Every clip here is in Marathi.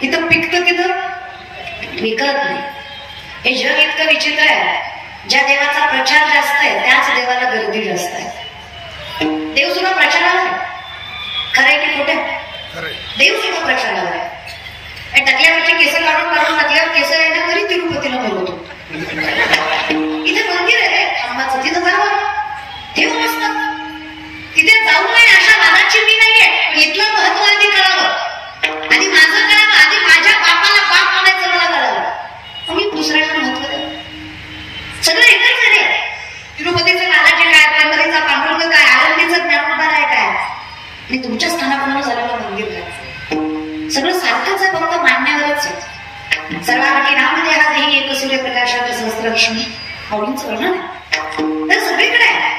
इथं पिकतं तिथं विकत नाही. हे जग इतकं विचित्र आहे. ज्या देवाचा प्रचार जास्त आहे त्याच देवाला गर्दी जास्त आहे. देव सुद्धा प्रचाराला आहे. खरंय की खोटं? देव सुद्धा प्रचाराला आहे. टकल्यावरची केस काढून काढून टकल्यावर केस येणं तरी तिरुपतीला बोलवतो. इथे मंदिर आहे खांबाचं, तिथं जावं. देव नसतात तिथे जाऊ नये अशा वादाची मी नाहीये. इथलं महत्व आधी कळावं, आधी माझं कळावं, आधी माझ्या बापाला बाप म्हणायचं मला कळावं, मी दुसऱ्याला महत्व द्यावं. सगळं एकच आहे. तिरुपतीचं बालाजी काय, पंढरीचा पांडुरंग काय, आळंदीचं ज्ञानोबा आहे काय, आणि तुमच्या स्थानाप्रमाणे झालेलं मंदिर काय, सगळं सारखंच आहे, फक्त मान्यावरच आहे. सर्वांगी नाम देहादेही एक सूर्यप्रकाशात सहस्रलक्ष्मी आवडींचं वर्णन आहे. तर सगळीकडे आहे.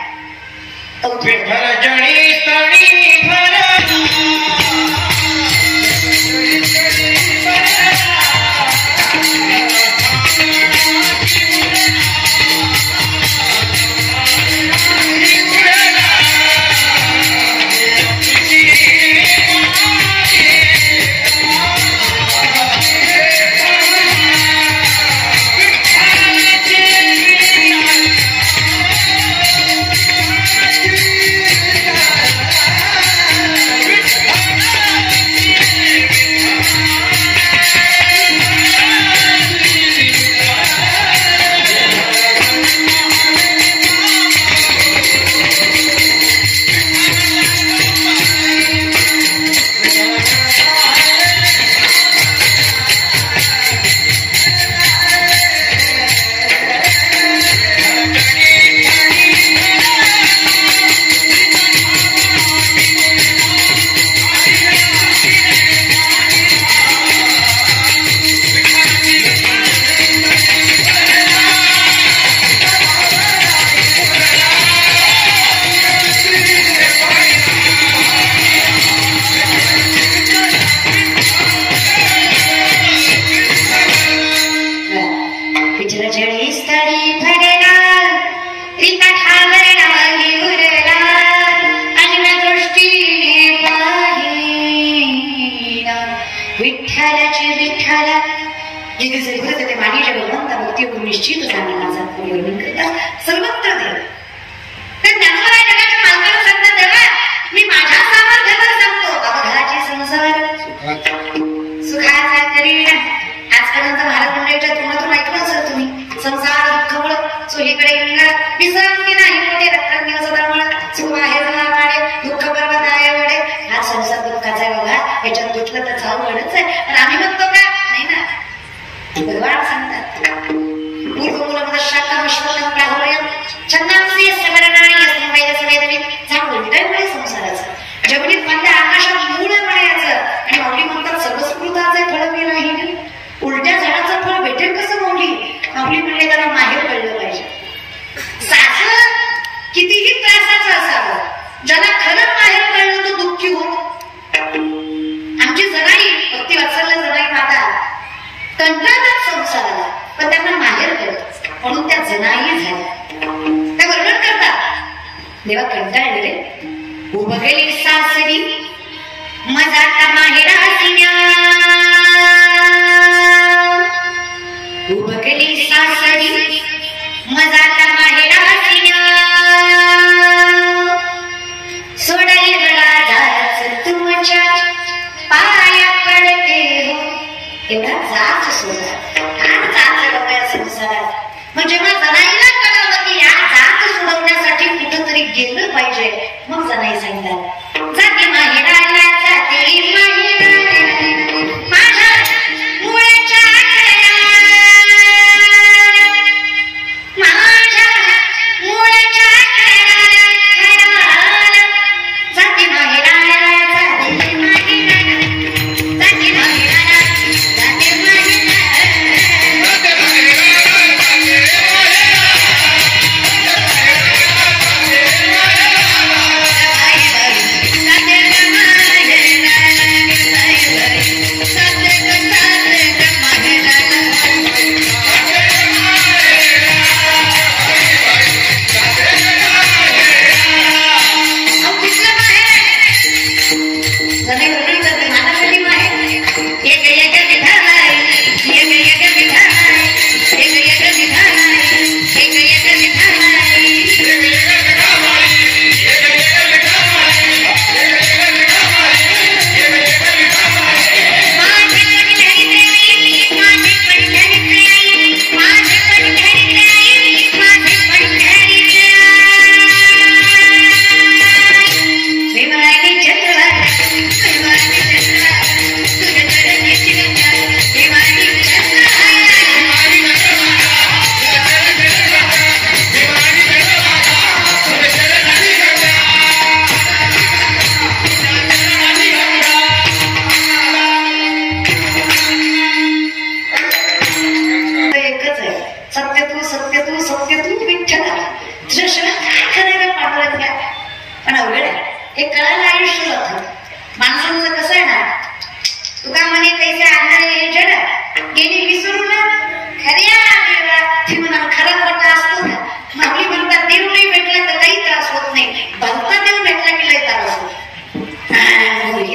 ती म्हणाल खरा खोटा असतो ना. माऊली म्हणतात देव नाही भेटला तर काही त्रास होत नाही, भलता देव भेटला की लय त्रास होतो.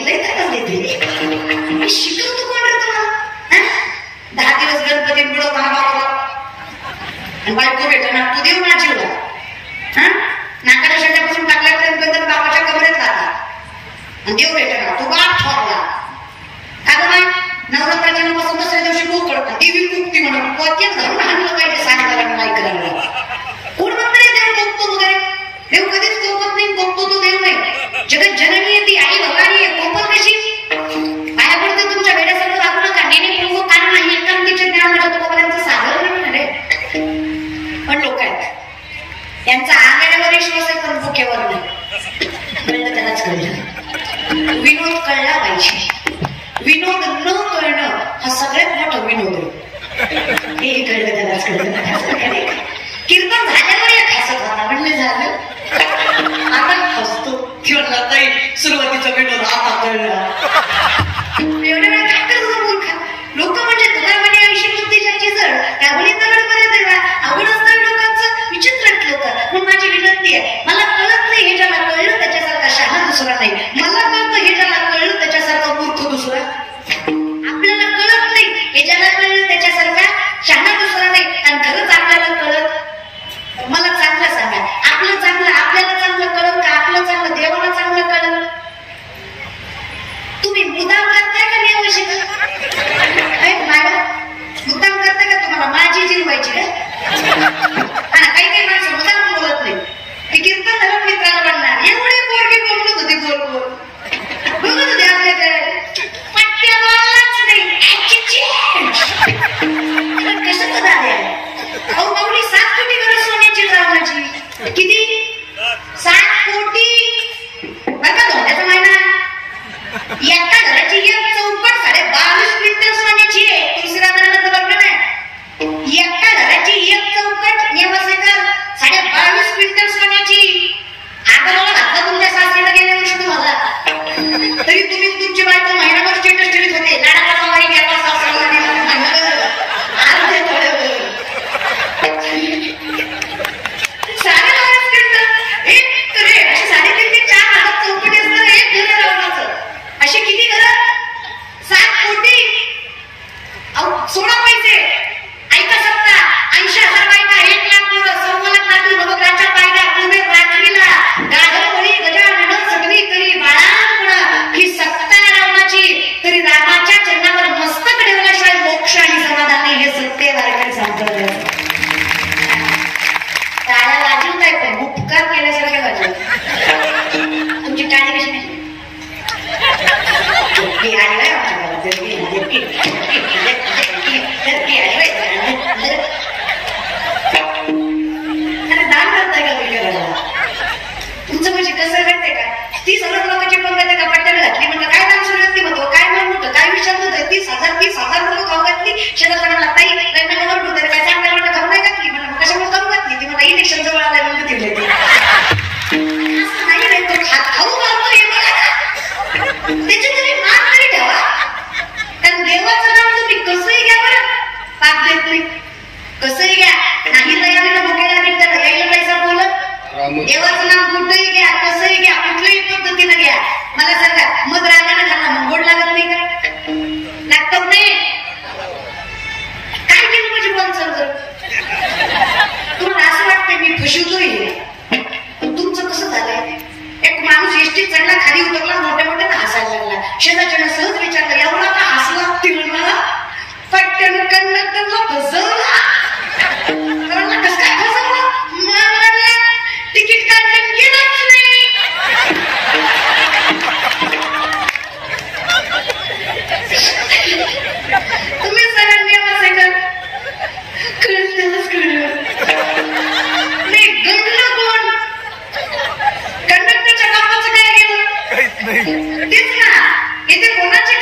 लय त्रास देते. शिकवतो कोण रे तुला? 10 दिवस गणपती बुडो बाबा आणि बायको भेटणार तू देव ना जीवला. नाकाच्या शेंड्यापासून टाकल्यापर्यंत बापाच्या कमरेत राहतात आणि देव भेटणार तू बाप ठरला का ग बाय? नवरात्राच्या पासून दुसऱ्या दिवशी खूप पडतात देवी कुक्ती म्हणून पोत्यात घालून आणलं पाहिजे सांगायला नाही करायला. कोण म्हणतं रे देव कोपतो वगैरे? देव कधीच कोपत नाही, कोपतो तो देव नाही. जगत जननी आहे ती आई भवानी आहे. कोपत कशी? पाया पडते तुमच्या वेड्यासारखं वागू नका. नेणे प्रभू कारण नाही एकांतीच्या ज्ञानाच्या तोपर्यंत साधर म्हणून रे. पण लोक आहेत त्यांचा आंगण्यावर विश्वास आहे पण भुकेवर नाही. कळलं त्यालाच कळलं. विनोद कळला पाहिजे. विनोद न कळणं हा सगळ्यात मोठा विनोद आहे. हे कळलं त्यालाच कळलं. कीर्तन झाल्यावर एक हसत होता म्हणले झालं आता हसतो किंवा ताई सुरुवातीचा विनोद आता कळला. एवढ्या वेळ काय करतो मूर्खा? लोक म्हणजे तुला म्हणे ऐशी बुद्धीची जड त्यामुळे दगडमध्ये देवा आवड असणाऱ्या लोकांचं विचित्र आहेत लोक. म्हणून माझी विनंती आहे, मला कळत नाही हे ज्याला कळलं त्याच्यासारखा शहाणा दुसरा नाही. मला कळतं हे ज्याला कळलं त्याच्यासारखा मूर्ख दुसरा. आपल्याला कळत नाही हे ज्याला कळलं त्याच्यासारखा शहाणा दुसरा नाही. आणि खरंच आपल्याला कळत मला चांगलं सांगा, आपलं चांगलं आपल्याला चांगलं कळलं का आपलं चांगलं देवाला चांगलं कळलं? तुम्ही मुद्दाम करताय का देवाशी? मुद्दाम करताय का? तुम्हाला माझी जिरवायची का? काही काही माणसं मुद्दाम बोलत नाही. ती कीर्तन धरून मित्राला म्हणणार एवढी पोरगी बोलत होती गोल गोल बघत होते आपल्याकडे पट्ट्या बोललाच नाही. कसं कदा आहे? अहो माऊली 7 कोटी गरज सोन्याची रावणाची. किती? 7 कोटी. बघा धोंड्याचा महिना. एका घराची एक चौकट 22.5 क्विंटल सोन्याची आहे. तुळशीरामाचं वर्णन आहे. एका घराची एक चौकट नेवासेकर 22.5 क्विंटल सोन्याची. आगाला घातला तुमच्या सासरीला गेल्या वर्षी तुम्हाला, तरी तुम्ही तुमची बायको महिनाभर स्टेटस ठेवत होते लाडाला सवारी घ्यायला सासऱ्याला असे किती घर? 7 कोटी. 16 पैसे ऐका सत्ता 80,000 बायका 1 लाख मुलं 1.25 लाख नातू नवग्राच्या पायऱ्या कुंभे रात्रीला गाढव बळी गजानन सगळी तरी बाळांपण ही सत्ता रावणाची. तरी रामाच्या चरणावर मस्तक ठेवल्याशिवाय मोक्ष आणि समाधान नाही हे सत्य वारकरी सांगतात. टाळ्या वाजवताय पण उपकार केल्यासारखे वाजवत. तुमची टाळी कशी नाही? दान करताय का तुम्ही घराला? तुमचं म्हणजे कसं माहितीये का? 30,000 लोकांची पंगत का पट्ट्याने घातली म्हणलं काय दान सुरू व्यक्ती म्हणतो काय मन मोठं काय विचार होतं? 30,000 लोक खाऊ घातली. शेजारला म्हणला ताई लग्नावर होतं काय चांगल्या म्हणलं खाऊ नाही घातली म्हणलं मग कशामुळे खाऊ घातली? ती मला इलेक्शन जवळ आलं म्हणून तिथे असं नाही रे. तो खाऊ घालतो हे बघा त्याची तुम्ही मान तरी ठेवा. कारण देवाचं नाव तुम्ही कसंही घ्या बरं पाप देत नाही. कसंही घ्या नाही तयारीला भुकेला भेटतं यायला पैसा बोलत. देवाचं नाव कुठंही घ्या कसंही घ्या कुठल्याही पद्धतीनं घ्या. मला सांगा मग रागाने खाल्ला मग गोड लागत नाही का? लागत नाही. काय केलं म्हणजे बोल चालू कर? तुम्हाला असं वाटतंय मी फसवतोय. तुमचं कसं झालंय? एक माणूस एसटीत चढला खाली उतरला मोठ्या मोठ्यानं हसायला लागला. शेजारच्यानं सहज विचारलं एवढा का हसला? ती म्हणला पट्ट्यानं कंडक्टरला फसवला. कसं काय फसवलं? मला तिकीट काढलं गेलंच नाही. तुम्ही सगळ्यांनी असं कळलंच कळलं नाही. गडलं कोण? कंडक्टरच्या कामाचं काय गेलं? तेच ना. इथे कोणाचे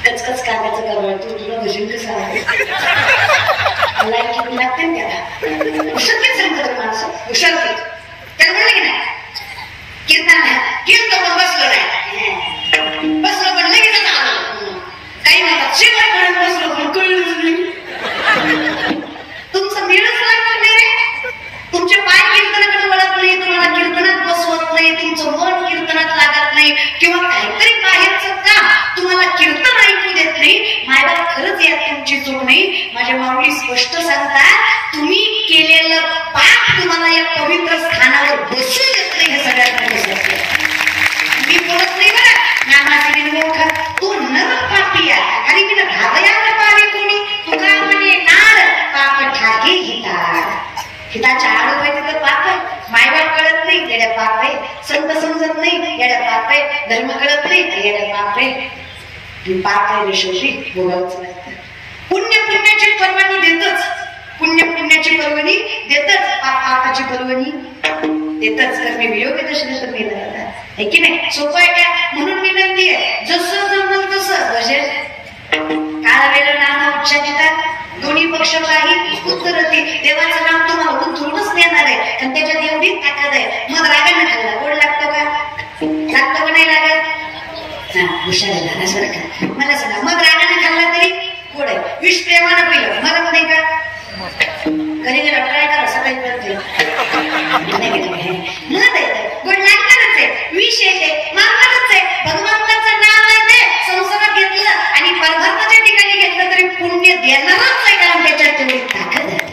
कचकच कांद्याचं गरबळ तू तुला भजन कसं लागते ना त्याला हुशारकीच सांगतात माणसं हुशारकी त्याला म्हणलं की नाही कीर्तन कीर्तन पण बसलो नाही बसलो पण लगेच आलो काही म्हणतात शेवट म्हणून बसलो पण कळलंच नाही तुमचं मिळच लागत नाही रे तुमचे पाय कीर्तनाकडे वळत नाही तुम्हाला कीर्तनात बसवत नाही तुमचं मन कीर्तनात लागत नाही किंवा काहीतरी बाहेरचं का तुम्हाला कीर्तन ऐकू देत नाही मायबाप खरंच यात तुमची चूक नाही माझ्या माऊली स्पष्ट सांगतात तुम्ही केलेलं पाप तुम्हाला या पवित्र स्थानावर बसू देत नाही हे सगळ्यात मोठं मी बोलत नाही बरं नामाची मोठा तो नर पापी आहे आणि मी घावया पावे कोणी तुका म्हणे नाड पाप ठाके हिताच्या आड होय तिथं पाप आहे मायबाप कळत नाही येड्या पाप आहे संत समजत नाही येड्या पाप आहे धर्म कळत नाही येड्या पाप आहे पाप आहे शेवटी भोगावच लागतं पुण्याची परवानी देतच पुण्याची परवानी देतच पापाची परवानी देतच तर मी वियोग दर्शन तर मी आहे की नाही सोपं आहे का म्हणून विनंती आहे जसं जमल तसं भजन काळ वेळ नाम उच्चारिता दोन्ही पक्ष काही उत्तरती देवाचं नाम तुम्हाला उतरूनच देणार आहे आणि त्याच्यात एवढी ताकद आहे मग रागाने खाल्ला गोड लागतो का नाही लागत हा हुशार झाला सर का मला सांगा मग रागाने खाल्ला तरी गोड आहे विष प्रेमानं पिलं मला नाही का घरी गेला ट्राय करा सकाळी करते गोड लागणारच आहे विष येते मारणारच आहे भगवंताचं नाव आहे ते संसारात घेतलं आणि परमार्थाच्या ठिकाणी घेतलं तरी पुण्य देणारच आहे कारण त्याच्यात तेवढी ताकद आहे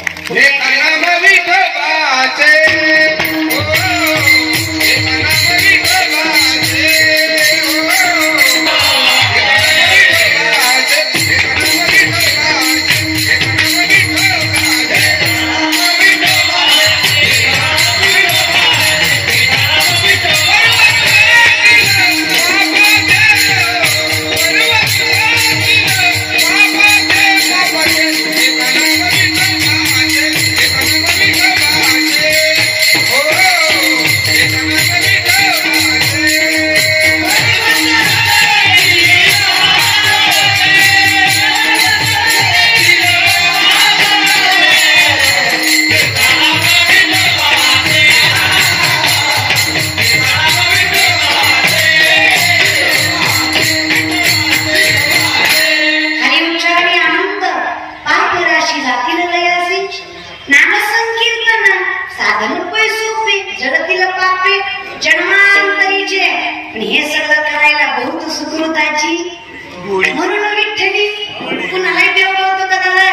म्हणून विठ्ठली कुणालाही देव बोलतो का दादा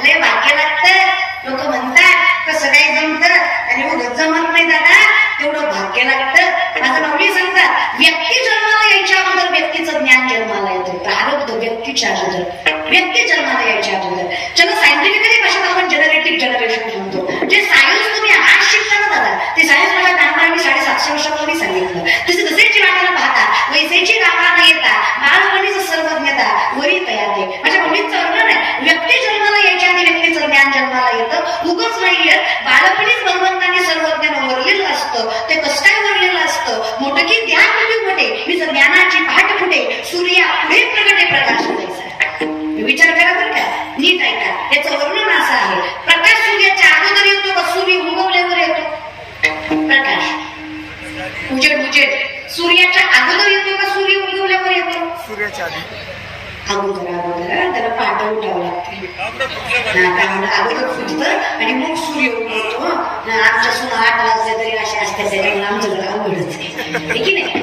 लय भाग्य लागतं लोक म्हणतात कसं काही जमतं आणि उगत जमत नाही दादा तेवढं भाग्य लागतं माझं माऊली सांगतात व्यक्ती जन्माला यायच्या अगोदर व्यक्तीचं ज्ञान जन्माला येतं प्रारब्ध व्यक्तीच्या अगोदर व्यक्ती जन्माला यायच्या अगोदर चला सायंटिफिकली भाषेत आपण जनरेटिव्ह जनरेशन म्हणतो जे सायन्स तुम्ही आज शिकता ना दादा ते सायन्स मला लहानपणी 750 वर्षापूर्वी सांगितलं तसे जसेची वाटायला पाहता वैसेची गावाला येता बालपणीच सर्वज्ञता वरी तयार आहे माझ्या मुलीचं वर्णन आहे व्यक्ती जन्माला यायच्या आधी व्यक्तीचं ज्ञान जन्माला येतं उगच नाही येत बालपणीच भगवंताने सर्वज्ञान वरलेलं असतं ते कसं काय वरलेलं असतं मोठं की त्या कुठे मोठे मी ज्ञानाची पाठ फुटे सूर्या पुढे प्रगटे प्रकाश द्यायचा विचार करा बरं का नीट ऐका याचं वर्णन असं आहे प्रकाश सूर्याच्या अगोदर येतो का सूर्य उगवल्यावर येतो प्रकाश उजेड सूर्याच्या अगोदर येतो का सूर्य उगवल्यावर येतो सूर्याच्या अगोदर त्याला पाठ उठावं लागते अगोदर फुटतं आणि मग सूर्य उगवतो आमच्या सुना 8 वाजले तरी असे असते त्याच्यामुळे आमचं जरा अवघडच आहे की नाही